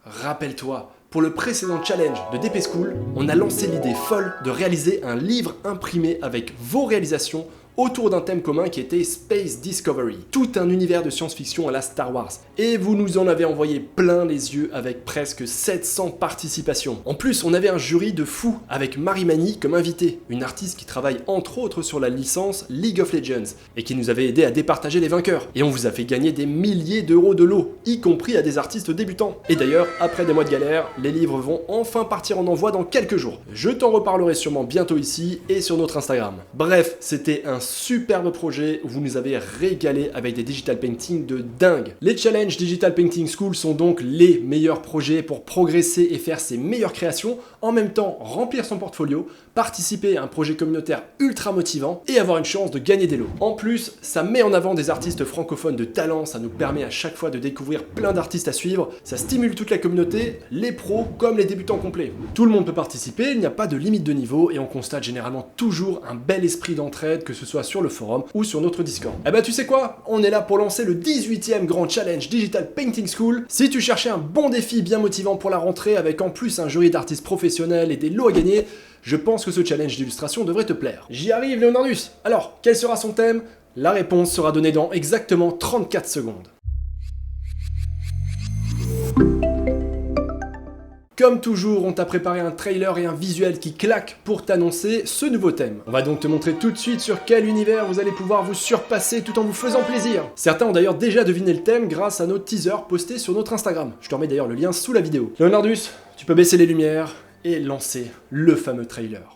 Rappelle-toi, pour le précédent challenge de DP School, on a lancé l'idée folle de réaliser un livre imprimé avec vos réalisations autour d'un thème commun qui était Space Discovery, tout un univers de science-fiction à la Star Wars. Et vous nous en avez envoyé plein les yeux avec presque 700 participations. En plus, on avait un jury de fous avec Marie Mani comme invitée, une artiste qui travaille entre autres sur la licence League of Legends et qui nous avait aidé à départager les vainqueurs. Et on vous a fait gagner des milliers d'euros de lots, y compris à des artistes débutants. Et d'ailleurs, après des mois de galère, les livres vont enfin partir en envoi dans quelques jours. Je t'en reparlerai sûrement bientôt ici et sur notre Instagram. Bref, c'était un superbe projet où vous nous avez régalé avec des digital paintings de dingue. Les challenges Digital Painting School sont donc les meilleurs projets pour progresser et faire ses meilleures créations, en même temps remplir son portfolio, participer à un projet communautaire ultra motivant et avoir une chance de gagner des lots. En plus, ça met en avant des artistes francophones de talent, ça nous permet à chaque fois de découvrir plein d'artistes à suivre, ça stimule toute la communauté, les pros comme les débutants complets. Tout le monde peut participer, il n'y a pas de limite de niveau et on constate généralement toujours un bel esprit d'entraide, que ce soit sur le forum ou sur notre Discord. Eh ben tu sais quoi? On est là pour lancer le 18e grand challenge Digital Painting School. Si tu cherchais un bon défi bien motivant pour la rentrée avec en plus un jury d'artistes professionnels et des lots à gagner, je pense que ce challenge d'illustration devrait te plaire. J'y arrive Leonardus. Alors, quel sera son thème? La réponse sera donnée dans exactement 34 secondes. Comme toujours, on t'a préparé un trailer et un visuel qui claquent pour t'annoncer ce nouveau thème. On va donc te montrer tout de suite sur quel univers vous allez pouvoir vous surpasser tout en vous faisant plaisir. Certains ont d'ailleurs déjà deviné le thème grâce à nos teasers postés sur notre Instagram. Je te remets d'ailleurs le lien sous la vidéo. Leonardus, tu peux baisser les lumières et lancer le fameux trailer.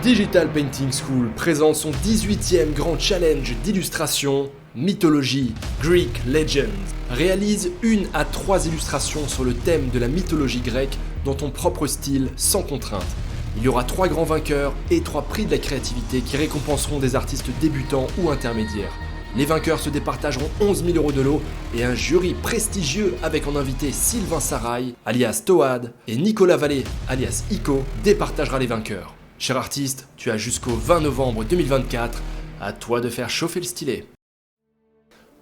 Digital Painting School présente son 18e grand challenge d'illustration Mythologie Greek Legends. Réalise 1 à 3 illustrations sur le thème de la mythologie grecque dans ton propre style sans contrainte. Il y aura 3 grands vainqueurs et 3 prix de la créativité qui récompenseront des artistes débutants ou intermédiaires. Les vainqueurs se départageront 11 000 euros de lot et un jury prestigieux avec en invité Sylvain Sarail, alias Toad, et Nicolas Vallée, alias Ico, départagera les vainqueurs. Cher artiste, tu as jusqu'au 20 novembre 2024, à toi de faire chauffer le stylet.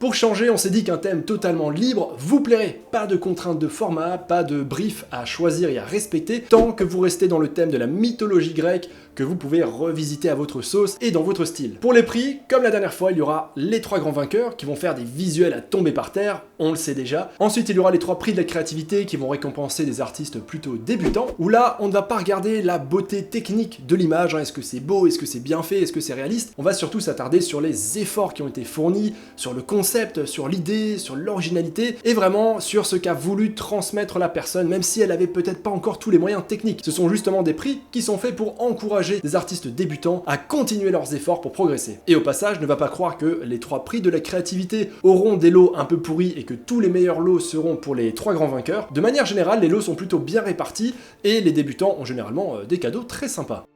Pour changer, on s'est dit qu'un thème totalement libre vous plairait. Pas de contraintes de format, pas de brief à choisir et à respecter, tant que vous restez dans le thème de la mythologie grecque que vous pouvez revisiter à votre sauce et dans votre style. Pour les prix, comme la dernière fois, il y aura les 3 grands vainqueurs qui vont faire des visuels à tomber par terre, on le sait déjà. Ensuite, il y aura les 3 prix de la créativité qui vont récompenser des artistes plutôt débutants, où là, on ne va pas regarder la beauté technique de l'image, est-ce que c'est beau, est-ce que c'est bien fait, est-ce que c'est réaliste. On va surtout s'attarder sur les efforts qui ont été fournis, sur le concept, sur l'idée, sur l'originalité, et vraiment sur ce qu'a voulu transmettre la personne, même si elle avait peut-être pas encore tous les moyens techniques. Ce sont justement des prix qui sont faits pour encourager des artistes débutants à continuer leurs efforts pour progresser. Et au passage, ne va pas croire que les 3 prix de la créativité auront des lots un peu pourris et que tous les meilleurs lots seront pour les 3 grands vainqueurs. De manière générale, les lots sont plutôt bien répartis et les débutants ont généralement des cadeaux très sympas.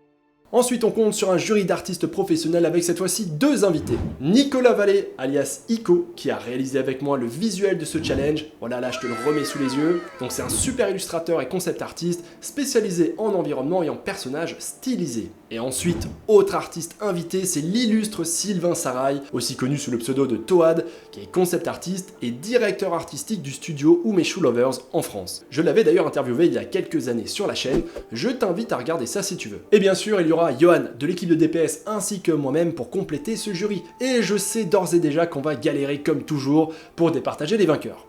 Ensuite, on compte sur un jury d'artistes professionnels avec cette fois-ci 2 invités. Nicolas Vallée, alias Ico, qui a réalisé avec moi le visuel de ce challenge. Voilà, là, je te le remets sous les yeux. Donc, c'est un super illustrateur et concept artiste spécialisé en environnement et en personnages stylisés. Et ensuite, autre artiste invité, c'est l'illustre Sylvain Sarail, aussi connu sous le pseudo de Toad, qui est concept artiste et directeur artistique du studio Umeshu Lovers en France. Je l'avais d'ailleurs interviewé il y a quelques années sur la chaîne, je t'invite à regarder ça si tu veux. Et bien sûr, il y aura Johan de l'équipe de DPS ainsi que moi-même pour compléter ce jury. Et je sais d'ores et déjà qu'on va galérer comme toujours pour départager les vainqueurs.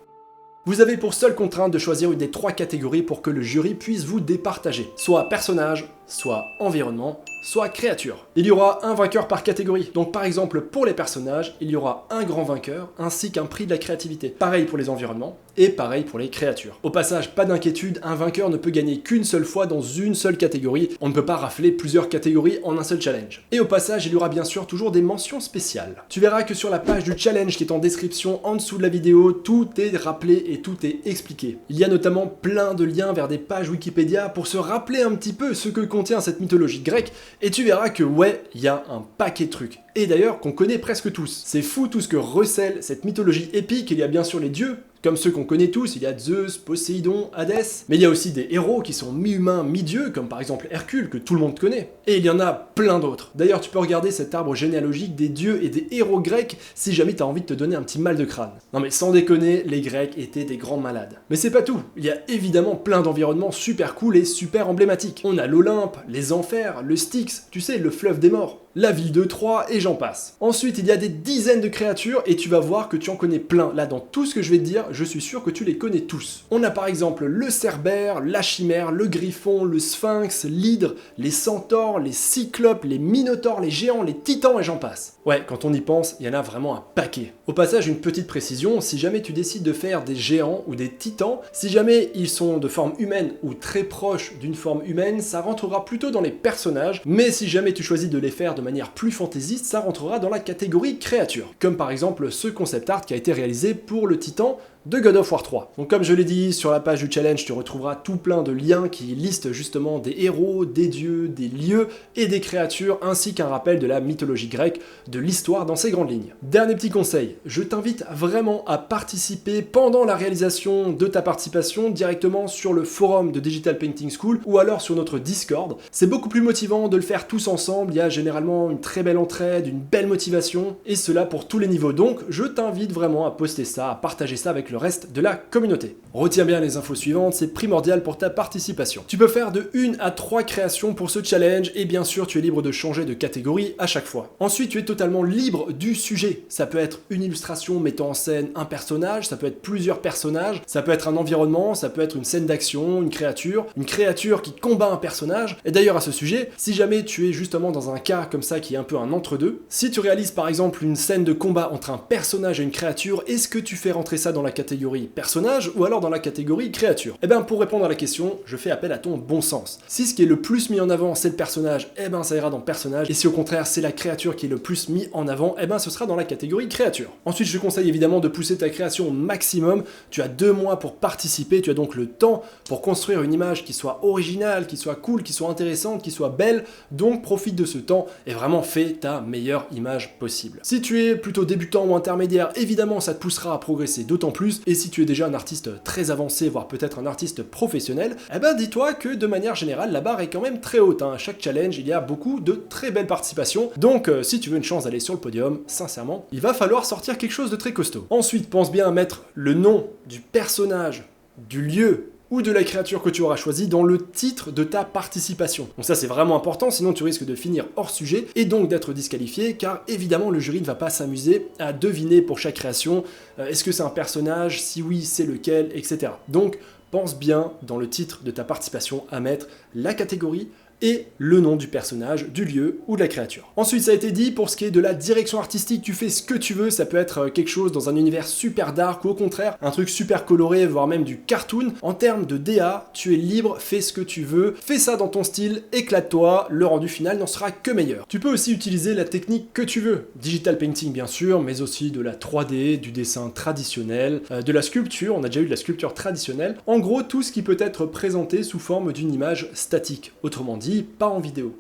Vous avez pour seule contrainte de choisir une des 3 catégories pour que le jury puisse vous départager, soit personnage, soit environnement, soit créature. Il y aura un vainqueur par catégorie. Donc par exemple pour les personnages, il y aura un grand vainqueur ainsi qu'un prix de la créativité. Pareil pour les environnements et pareil pour les créatures. Au passage, pas d'inquiétude, un vainqueur ne peut gagner qu'une seule fois dans une seule catégorie. On ne peut pas rafler plusieurs catégories en un seul challenge. Et au passage, il y aura bien sûr toujours des mentions spéciales. Tu verras que sur la page du challenge qui est en description en dessous de la vidéo, tout est rappelé et tout est expliqué. Il y a notamment plein de liens vers des pages Wikipédia pour se rappeler un petit peu ce que contient cette mythologie grecque. Et tu verras que ouais, il y a un paquet de trucs. Et d'ailleurs qu'on connaît presque tous. C'est fou tout ce que recèle cette mythologie épique. Il y a bien sûr les dieux, comme ceux qu'on connaît tous, il y a Zeus, Poséidon, Hadès, mais il y a aussi des héros qui sont mi-humains, mi-dieux, comme par exemple Hercule, que tout le monde connaît. Et il y en a plein d'autres. D'ailleurs, tu peux regarder cet arbre généalogique des dieux et des héros grecs si jamais t'as envie de te donner un petit mal de crâne. Non mais sans déconner, les Grecs étaient des grands malades. Mais c'est pas tout, il y a évidemment plein d'environnements super cool et super emblématiques. On a l'Olympe, les Enfers, le Styx, tu sais, le fleuve des morts, la ville de Troie et j'en passe. Ensuite, il y a des dizaines de créatures et tu vas voir que tu en connais plein. Là, dans tout ce que je vais te dire, je suis sûr que tu les connais tous. On a par exemple le Cerbère, la Chimère, le Griffon, le Sphinx, l'Hydre, les Centaures, les Cyclopes, les Minotaures, les Géants, les Titans et j'en passe. Ouais, quand on y pense, il y en a vraiment un paquet. Au passage, une petite précision, si jamais tu décides de faire des géants ou des titans, si jamais ils sont de forme humaine ou très proches d'une forme humaine, ça rentrera plutôt dans les personnages, mais si jamais tu choisis de les faire de manière plus fantaisiste, ça rentrera dans la catégorie créature. Comme par exemple ce concept art qui a été réalisé pour le titan de God of War 3. Donc comme je l'ai dit, sur la page du challenge, tu retrouveras tout plein de liens qui listent justement des héros, des dieux, des lieux et des créatures, ainsi qu'un rappel de la mythologie grecque, de l'histoire dans ses grandes lignes. Dernier petit conseil, je t'invite vraiment à participer pendant la réalisation de ta participation directement sur le forum de Digital Painting School ou alors sur notre Discord. C'est beaucoup plus motivant de le faire tous ensemble, il y a généralement une très belle entraide, une belle motivation, et cela pour tous les niveaux. Donc je t'invite vraiment à poster ça, à partager ça avec le reste de la communauté. Retiens bien les infos suivantes, c'est primordial pour ta participation. Tu peux faire de 1 à 3 créations pour ce challenge et bien sûr tu es libre de changer de catégorie à chaque fois. Ensuite tu es totalement libre du sujet. Ça peut être une illustration mettant en scène un personnage, ça peut être plusieurs personnages, ça peut être un environnement, ça peut être une scène d'action, une créature qui combat un personnage. Et d'ailleurs à ce sujet, si jamais tu es justement dans un cas comme ça qui est un peu un entre-deux, si tu réalises par exemple une scène de combat entre un personnage et une créature, est-ce que tu fais rentrer ça dans la catégorie personnage ou alors dans la catégorie créature? Eh bien pour répondre à la question, je fais appel à ton bon sens. Si ce qui est le plus mis en avant c'est le personnage, eh ben ça ira dans personnage, et si au contraire c'est la créature qui est le plus mis en avant, eh ben ce sera dans la catégorie créature. Ensuite je te conseille évidemment de pousser ta création au maximum, tu as 2 mois pour participer, tu as donc le temps pour construire une image qui soit originale, qui soit cool, qui soit intéressante, qui soit belle, donc profite de ce temps et vraiment fais ta meilleure image possible. Si tu es plutôt débutant ou intermédiaire, évidemment ça te poussera à progresser d'autant plus, et si tu es déjà un artiste très avancé, voire peut-être un artiste professionnel, eh ben dis-toi que de manière générale, la barre est quand même très haute. À chaque challenge, il y a beaucoup de très belles participations, donc si tu veux une chance d'aller sur le podium, sincèrement, il va falloir sortir quelque chose de très costaud. Ensuite, pense bien à mettre le nom du personnage, du lieu, ou de la créature que tu auras choisie dans le titre de ta participation. Donc ça c'est vraiment important, sinon tu risques de finir hors sujet et donc d'être disqualifié, car évidemment le jury ne va pas s'amuser à deviner pour chaque création, est-ce que c'est un personnage, si oui c'est lequel, etc. Donc pense bien dans le titre de ta participation à mettre la catégorie et le nom du personnage, du lieu ou de la créature. Ensuite, ça a été dit, pour ce qui est de la direction artistique, tu fais ce que tu veux, ça peut être quelque chose dans un univers super dark ou au contraire, un truc super coloré, voire même du cartoon. En termes de DA, tu es libre, fais ce que tu veux, fais ça dans ton style, éclate-toi, le rendu final n'en sera que meilleur. Tu peux aussi utiliser la technique que tu veux, digital painting bien sûr, mais aussi de la 3D, du dessin traditionnel, de la sculpture, on a déjà eu de la sculpture traditionnelle, en gros tout ce qui peut être présenté sous forme d'une image statique, autrement dit, pas en vidéo.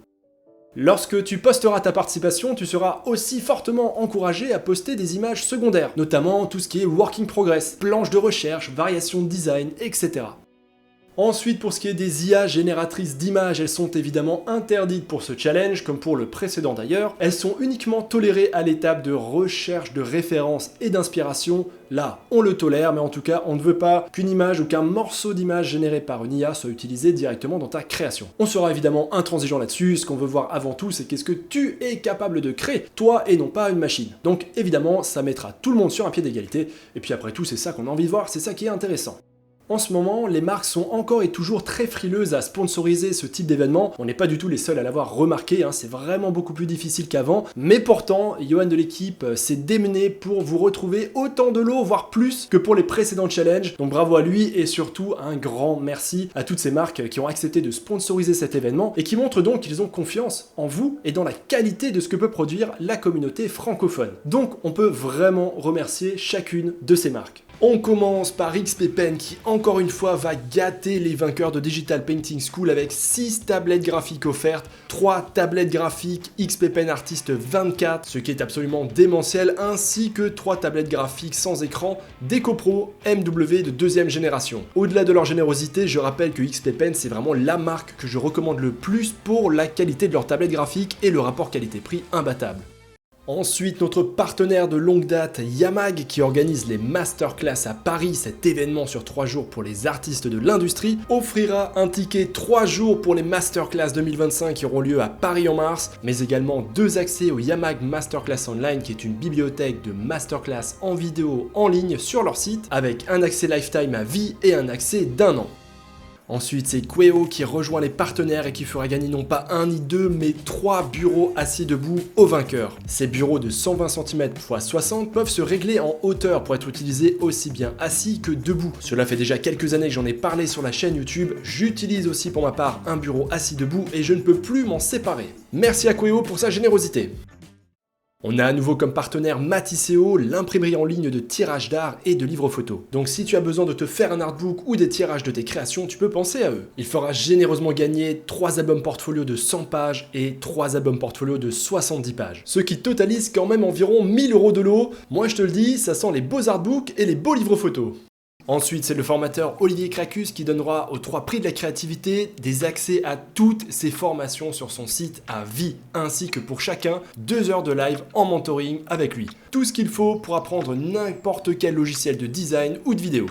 Lorsque tu posteras ta participation, tu seras aussi fortement encouragé à poster des images secondaires, notamment tout ce qui est work in progress, planches de recherche, variations de design, etc. Ensuite, pour ce qui est des IA génératrices d'images, elles sont évidemment interdites pour ce challenge, comme pour le précédent d'ailleurs. Elles sont uniquement tolérées à l'étape de recherche de références et d'inspiration. Là, on le tolère, mais en tout cas, on ne veut pas qu'une image ou qu'un morceau d'image généré par une IA soit utilisé directement dans ta création. On sera évidemment intransigeant là-dessus. Ce qu'on veut voir avant tout, c'est qu'est-ce que tu es capable de créer, toi et non pas une machine. Donc évidemment, ça mettra tout le monde sur un pied d'égalité. Et puis après tout, c'est ça qu'on a envie de voir, c'est ça qui est intéressant. En ce moment, les marques sont encore et toujours très frileuses à sponsoriser ce type d'événement. On n'est pas du tout les seuls à l'avoir remarqué, hein, c'est vraiment beaucoup plus difficile qu'avant. Mais pourtant, Johan de l'équipe s'est démené pour vous retrouver autant de lots, voire plus que pour les précédents challenges. Donc bravo à lui et surtout un grand merci à toutes ces marques qui ont accepté de sponsoriser cet événement et qui montrent donc qu'ils ont confiance en vous et dans la qualité de ce que peut produire la communauté francophone. Donc on peut vraiment remercier chacune de ces marques. On commence par XP Pen qui encore une fois va gâter les vainqueurs de Digital Painting School avec 6 tablettes graphiques offertes, 3 tablettes graphiques XP Pen Artist 24, ce qui est absolument démentiel, ainsi que 3 tablettes graphiques sans écran DecoPro MW de 2e génération. Au-delà de leur générosité, je rappelle que XP Pen c'est vraiment la marque que je recommande le plus pour la qualité de leurs tablettes graphiques et le rapport qualité-prix imbattable. Ensuite, notre partenaire de longue date, Yamag, qui organise les Masterclass à Paris, cet événement sur 3 jours pour les artistes de l'industrie, offrira un ticket 3 jours pour les Masterclass 2025 qui auront lieu à Paris en mars, mais également 2 accès au Yamag Masterclass Online, qui est une bibliothèque de Masterclass en vidéo en ligne sur leur site, avec un accès lifetime à vie et un accès d'1 an. Ensuite, c'est Queo qui rejoint les partenaires et qui fera gagner non pas 1 ni 2, mais 3 bureaux assis debout aux vainqueurs. Ces bureaux de 120 cm x 60 peuvent se régler en hauteur pour être utilisés aussi bien assis que debout. Cela fait déjà quelques années que j'en ai parlé sur la chaîne YouTube. J'utilise aussi pour ma part un bureau assis debout et je ne peux plus m'en séparer. Merci à Queo pour sa générosité. On a à nouveau comme partenaire Matisseo, l'imprimerie en ligne de tirage d'art et de livres photos. Donc si tu as besoin de te faire un artbook ou des tirages de tes créations, tu peux penser à eux. Il fera généreusement gagner 3 albums portfolio de 100 pages et 3 albums portfolio de 70 pages. Ce qui totalise quand même environ 1000 € de lot. Moi je te le dis, ça sent les beaux artbooks et les beaux livres photos. Ensuite, c'est le formateur Olivier Cracus qui donnera aux 3 prix de la créativité des accès à toutes ses formations sur son site à vie, ainsi que pour chacun 2 heures de live en mentoring avec lui. Tout ce qu'il faut pour apprendre n'importe quel logiciel de design ou de vidéo.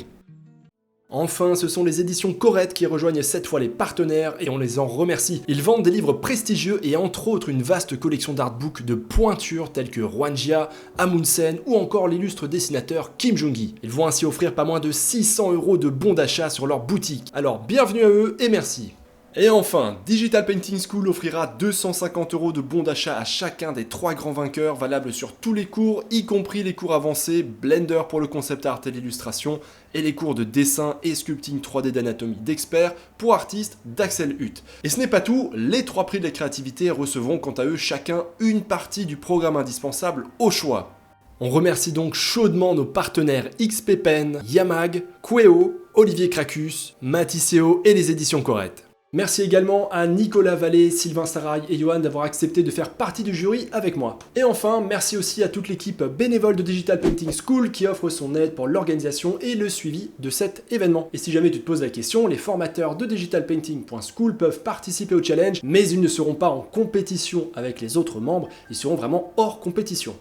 Enfin, ce sont les éditions Corette qui rejoignent cette fois les partenaires et on les en remercie. Ils vendent des livres prestigieux et entre autres une vaste collection d'artbooks de pointure tels que Hwanjia, Amundsen ou encore l'illustre dessinateur Kim Jong-gi. Ils vont ainsi offrir pas moins de 600 € de bons d'achat sur leur boutique. Alors bienvenue à eux et merci. Et enfin, Digital Painting School offrira 250 € de bons d'achat à chacun des 3 grands vainqueurs, valables sur tous les cours, y compris les cours avancés, Blender pour le concept art et l'illustration, et les cours de dessin et sculpting 3D d'anatomie d'experts pour artistes d'Axel Hutt. Et ce n'est pas tout, les 3 prix de la créativité recevront quant à eux chacun une partie du programme indispensable au choix. On remercie donc chaudement nos partenaires XP Pen, Yamag, Queo, Olivier Cracus, Matisseo et les éditions Corette. Merci également à Nicolas Vallée, Sylvain Sarail et Johan d'avoir accepté de faire partie du jury avec moi. Et enfin, merci aussi à toute l'équipe bénévole de Digital Painting School qui offre son aide pour l'organisation et le suivi de cet événement. Et si jamais tu te poses la question, les formateurs de digitalpainting.school peuvent participer au challenge, mais ils ne seront pas en compétition avec les autres membres, ils seront vraiment hors compétition.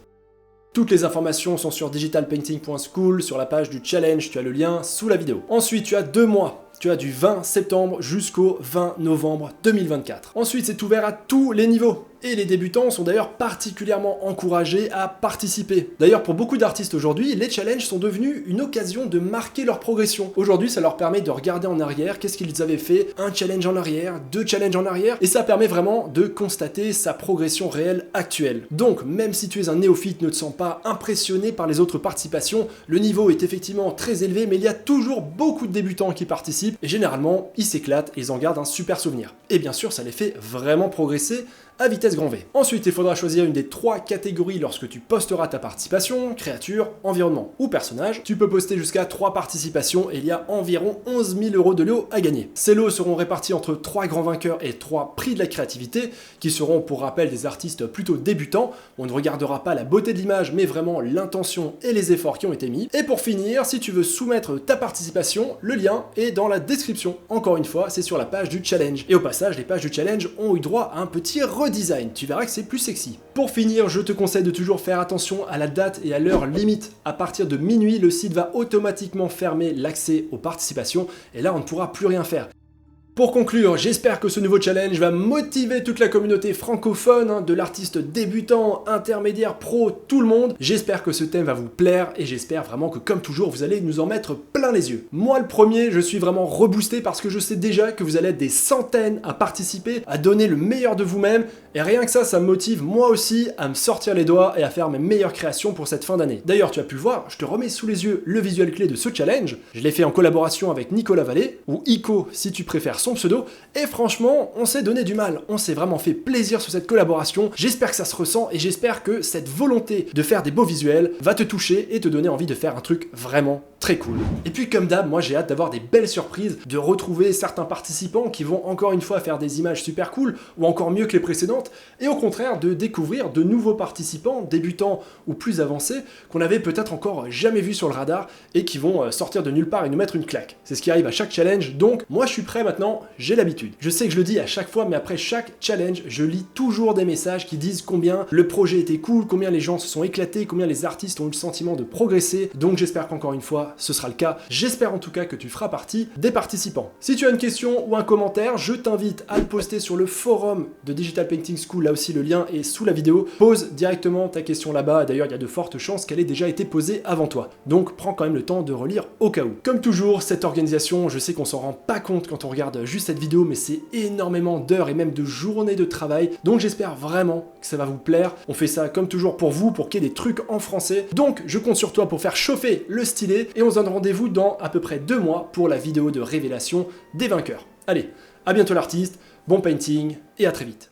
Toutes les informations sont sur digitalpainting.school, sur la page du challenge, tu as le lien sous la vidéo. Ensuite, tu as 2 mois. Tu as du 20 septembre jusqu'au 20 novembre 2024. Ensuite, c'est ouvert à tous les niveaux. Et les débutants sont d'ailleurs particulièrement encouragés à participer. D'ailleurs, pour beaucoup d'artistes aujourd'hui, les challenges sont devenus une occasion de marquer leur progression. Aujourd'hui, ça leur permet de regarder en arrière, qu'est-ce qu'ils avaient fait, un challenge en arrière, 2 challenges en arrière, et ça permet vraiment de constater sa progression réelle actuelle. Donc, même si tu es un néophyte, ne te sens pas impressionné par les autres participations, le niveau est effectivement très élevé, mais il y a toujours beaucoup de débutants qui participent, et généralement, ils s'éclatent et ils en gardent un super souvenir. Et bien sûr, ça les fait vraiment progresser à vitesse grand V. Ensuite, il faudra choisir une des 3 catégories lorsque tu posteras ta participation, créature, environnement ou personnage. Tu peux poster jusqu'à 3 participations et il y a environ 11 000 € de lots à gagner. Ces lots seront répartis entre 3 grands vainqueurs et 3 prix de la créativité, qui seront pour rappel des artistes plutôt débutants. On ne regardera pas la beauté de l'image, mais vraiment l'intention et les efforts qui ont été mis. Et pour finir, si tu veux soumettre ta participation, le lien est dans la description. Encore une fois, c'est sur la page du challenge. Et au passage, les pages du challenge ont eu droit à un petit redesign. Tu verras que c'est plus sexy. Pour finir, je te conseille de toujours faire attention à la date et à l'heure limite. À partir de minuit, le site va automatiquement fermer l'accès aux participations et là, on ne pourra plus rien faire. Pour conclure, j'espère que ce nouveau challenge va motiver toute la communauté francophone, de l'artiste débutant, intermédiaire, pro, tout le monde. J'espère que ce thème va vous plaire et j'espère vraiment que comme toujours, vous allez nous en mettre plein les yeux. Moi le premier, je suis vraiment reboosté parce que je sais déjà que vous allez être des centaines à participer, à donner le meilleur de vous-même et rien que ça me motive moi aussi à me sortir les doigts et à faire mes meilleures créations pour cette fin d'année. D'ailleurs, tu as pu le voir, je te remets sous les yeux le visuel clé de ce challenge. Je l'ai fait en collaboration avec Nicolas Vallée, ou Ico si tu préfères son pseudo, et franchement, on s'est donné du mal, on s'est vraiment fait plaisir sur cette collaboration, j'espère que ça se ressent et j'espère que cette volonté de faire des beaux visuels va te toucher et te donner envie de faire un truc vraiment très cool. Et puis comme d'hab, moi j'ai hâte d'avoir des belles surprises, de retrouver certains participants qui vont encore une fois faire des images super cool, ou encore mieux que les précédentes, et au contraire de découvrir de nouveaux participants, débutants ou plus avancés, qu'on avait peut-être encore jamais vus sur le radar, et qui vont sortir de nulle part et nous mettre une claque. C'est ce qui arrive à chaque challenge, donc moi je suis prêt maintenant, j'ai l'habitude. Je sais que je le dis à chaque fois, mais après chaque challenge, je lis toujours des messages qui disent combien le projet était cool, combien les gens se sont éclatés, combien les artistes ont eu le sentiment de progresser, donc j'espère qu'encore une fois, ce sera le cas. J'espère en tout cas que tu feras partie des participants. Si tu as une question ou un commentaire, je t'invite à le poster sur le forum de Digital Painting School, là aussi le lien est sous la vidéo. Pose directement ta question là-bas, d'ailleurs il y a de fortes chances qu'elle ait déjà été posée avant toi. Donc prends quand même le temps de relire au cas où. Comme toujours, cette organisation, je sais qu'on s'en rend pas compte quand on regarde juste cette vidéo, mais c'est énormément d'heures et même de journées de travail, donc j'espère vraiment que ça va vous plaire. On fait ça comme toujours pour vous, pour qu'il y ait des trucs en français, donc je compte sur toi pour faire chauffer le stylet, et on se donne rendez-vous dans à peu près 2 mois pour la vidéo de révélation des vainqueurs. Allez, à bientôt l'artiste, bon painting, et à très vite.